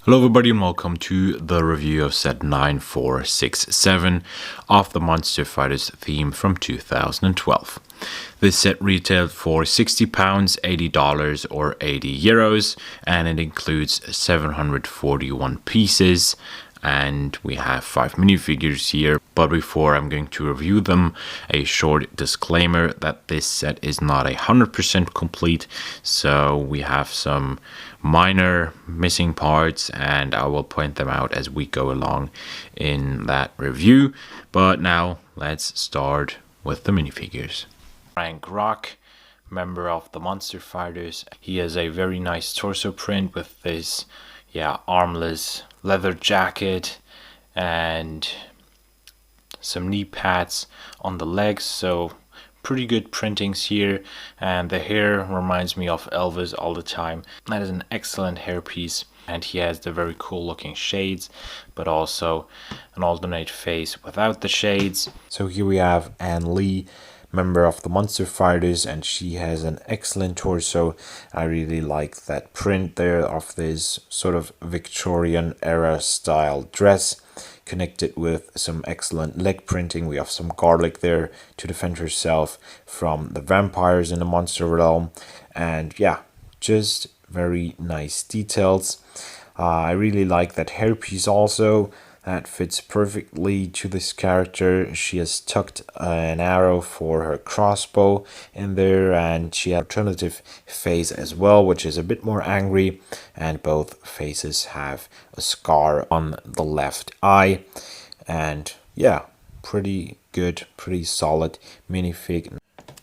Hello everybody and welcome to the review of set 9467 of the Monster Fighters theme from 2012. This set retailed for £60, $80 or €80, and it includes 741 pieces, and we have 5 minifigures here. But before I'm going to review them, a short disclaimer that this set is not 100% complete, so we have some minor missing parts and I will point them out as we go along in that review. But now let's start with the minifigures. Frank Rock, member of the Monster Fighters. He has a very nice torso print with this armless leather jacket and some knee pads on the legs, so pretty good printings here. And the hair reminds me of Elvis all the time. That is an excellent hairpiece, and he has the very cool looking shades, but also an alternate face without the shades. So here we have Ann Lee, member of the Monster Fighters, and she has an excellent torso. I really like that print there of this sort of Victorian era style dress, connected with some excellent leg printing. We have some garlic there to defend herself from the vampires in the monster realm, and just very nice details. I really like that hairpiece also. That fits perfectly to this character. She has tucked an arrow for her crossbow in there, and she has an alternative face as well, which is a bit more angry, and both faces have a scar on the left eye. And pretty good, pretty solid minifig.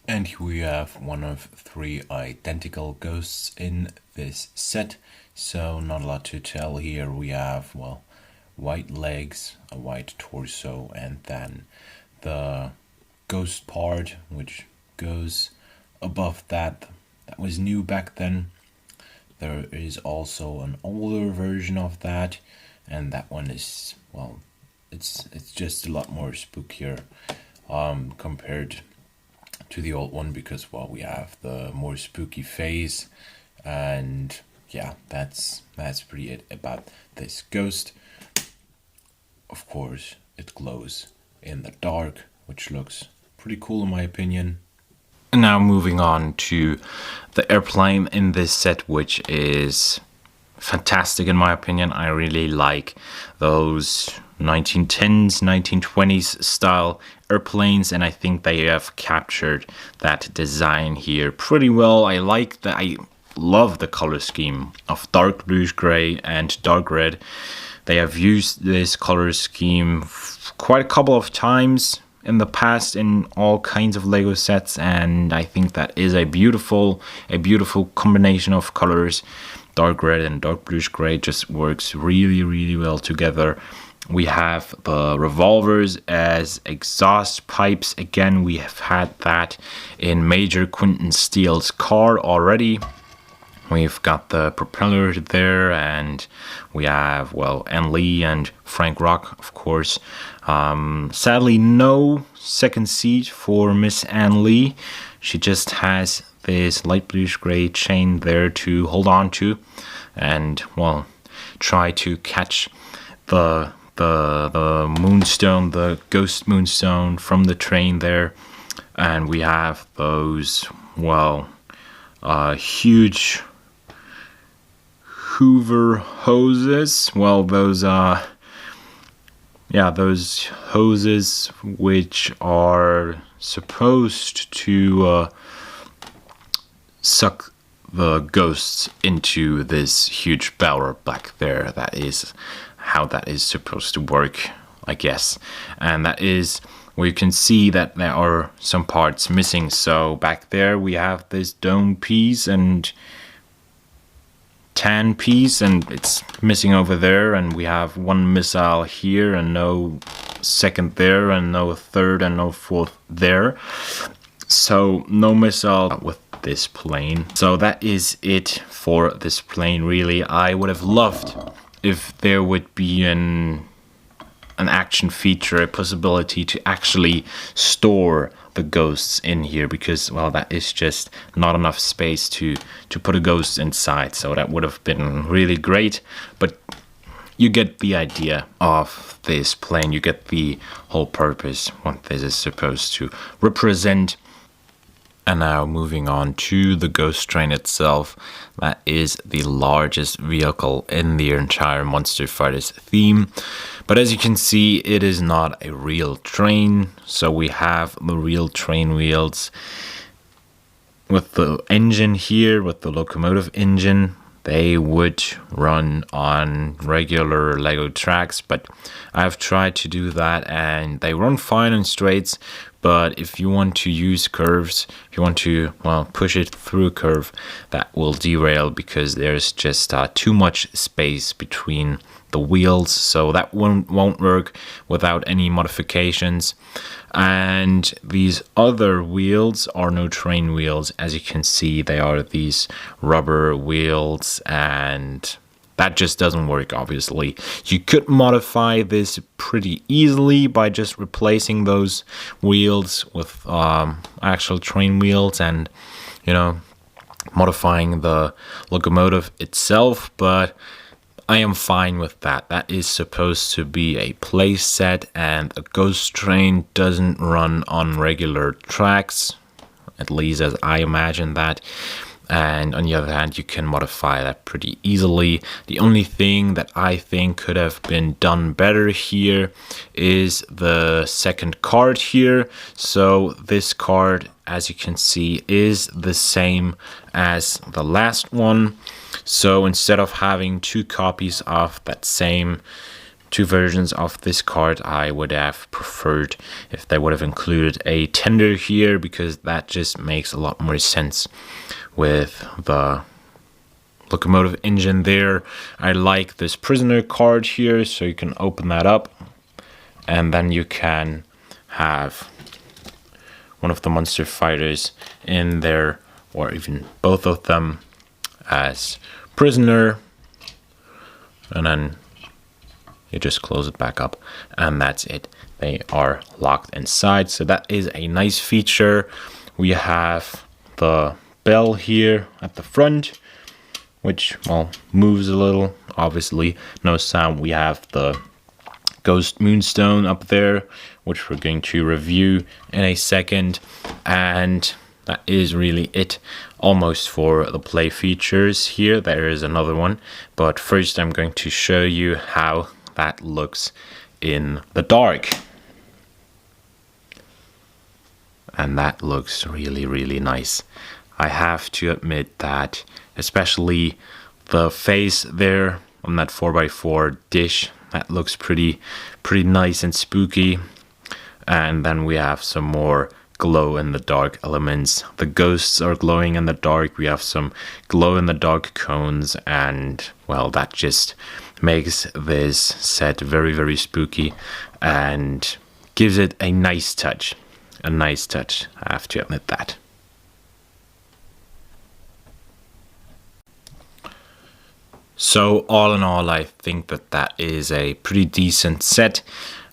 And here we have one of 3 identical ghosts in this set, so not a lot to tell here. We have, white legs, a white torso, and then the ghost part, which goes above that. That was new back then. There is also an older version of that, and that one is, it's just a lot more spookier compared to the old one, because we have the more spooky face, and that's pretty it about this ghost. Of course, it glows in the dark, which looks pretty cool in my opinion. And now moving on to the airplane in this set, which is fantastic in my opinion. I really like those 1910s, 1920s style airplanes, and I think they have captured that design here pretty well. I love the color scheme of dark bluish gray and dark red. They have used this color scheme quite a couple of times in the past in all kinds of Lego sets, and I think that is a beautiful combination of colors. Dark red and dark bluish gray just works really, really well together. We have the revolvers as exhaust pipes. Again, we have had that in Major Quinton Steele's car already. We've got the propeller there, and we have, Ann Lee and Frank Rock, of course. Sadly, no second seat for Miss Ann Lee. She just has this light bluish gray chain there to hold on to and, try to catch the moonstone, the ghost moonstone from the train there. And we have those, huge Hoover hoses. Those hoses which are supposed to suck the ghosts into this huge barrel back there. That is how that is supposed to work, I guess. And that is where you can see that there are some parts missing. So back there we have this dome piece and tan piece, and it's missing over there, and we have one missile here and no second there, and no third and no fourth there. So no missile with this plane. So that is it for this plane, really. I would have loved if there would be an action feature, a possibility to actually store the ghosts in here, because that is just not enough space to put a ghost inside. So that would have been really great, but you get the idea of this plane. You get the whole purpose, what this is supposed to represent. And now moving on to the Ghost Train itself. That is the largest vehicle in the entire Monster Fighters theme. But as you can see, it is not a real train. So we have the real train wheels with the engine here, with the locomotive engine. They would run on regular Lego tracks, but I've tried to do that and they run fine on straights. But if you want to use curves, if you want to, well, push it through a curve, that will derail because there's just too much space between the wheels. So that won't work without any modifications. And these other wheels are no train wheels. As you can see, they are these rubber wheels, and that just doesn't work, obviously. You could modify this pretty easily by just replacing those wheels with actual train wheels and, you know, modifying the locomotive itself, but I am fine with that. That is supposed to be a play set, and a Ghost Train doesn't run on regular tracks, at least as I imagine that. And on the other hand, you can modify that pretty easily. The only thing that I think could have been done better here is the second card here. So this card, as you can see, is the same as the last one. So instead of having two copies of that same, two versions of this card, I would have preferred if they would have included a tender here, because that just makes a lot more sense with the locomotive engine there. I like this prisoner card here, so you can open that up and then you can have one of the Monster Fighters in there, or even both of them as prisoner, and then you just close it back up and that's it. They are locked inside, so that is a nice feature. We have the bell here at the front, which, well, moves a little. Obviously no sound. We have the Ghost Moonstone up there, which we're going to review in a second, and that is really it almost for the play features here. There is another one, but first I'm going to show you how that looks in the dark. And that looks really, really nice. I have to admit that, especially the face there on that 4x4 dish, that looks pretty nice and spooky. And then we have some more glow in the dark elements. The ghosts are glowing in the dark. We have some glow in the dark cones, and well, that just makes this set very, very spooky and gives it a nice touch. A nice touch, I have to admit that. So all in all, I think that is a pretty decent set.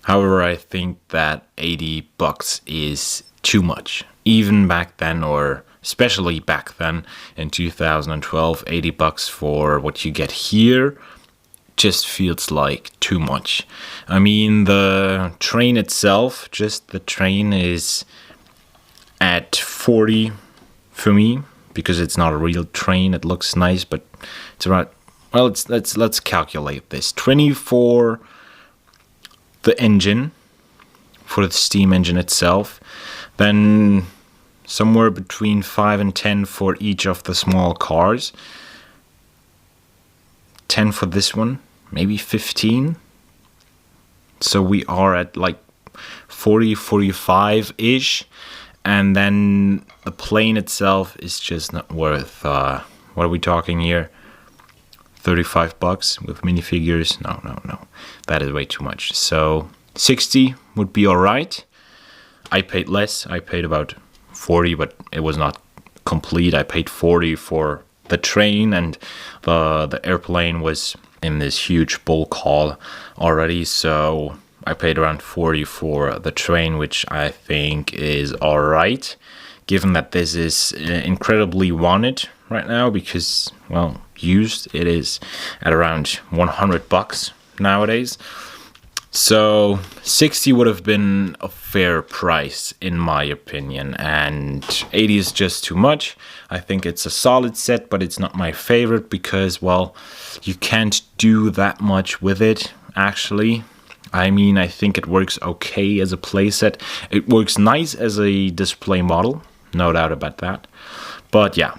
However, I think that $80 is too much. Even back then, or especially back then in 2012, $80 for what you get here just feels like too much. I mean, the train itself, just the train, is at 40 for me, because it's not a real train. It looks nice, but it's around, well, let's calculate this. 20 for the engine, for the steam engine itself, then somewhere between 5 and 10 for each of the small cars, 10 for this one, maybe 15. So we are at like 40, 45-ish. And then the plane itself is just not worth, what are we talking here? $35 with minifigures? No. That is way too much. So 60 would be alright. I paid less. I paid about 40, but it was not complete. I paid 40 for the train, and the airplane was in this huge bulk haul already, so I paid around 40 for the train, which I think is alright, given that this is incredibly wanted right now, because, well, used, it is at around $100 nowadays. So 60 would have been a fair price in my opinion, and 80 is just too much. I think it's a solid set, but it's not my favorite because, well, you can't do that much with it actually. I mean, I think it works okay as a playset. It works nice as a display model, no doubt about that. But yeah,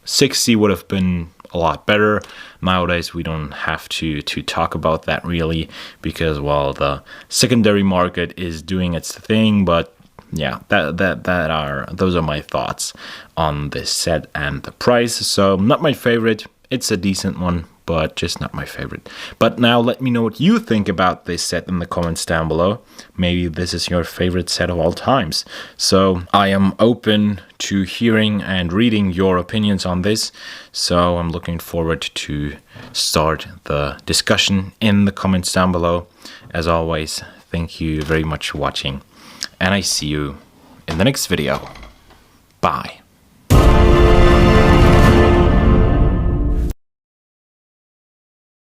60 would have been a lot better. Nowadays we don't have to talk about that really because, well, the secondary market is doing its thing. But yeah, those are my thoughts on this set and the price. So not my favorite. It's a decent one, but just not my favorite. But now let me know what you think about this set in the comments down below. Maybe this is your favorite set of all times. So I am open to hearing and reading your opinions on this. So I'm looking forward to start the discussion in the comments down below. As always, thank you very much for watching, and I see you in the next video. Bye.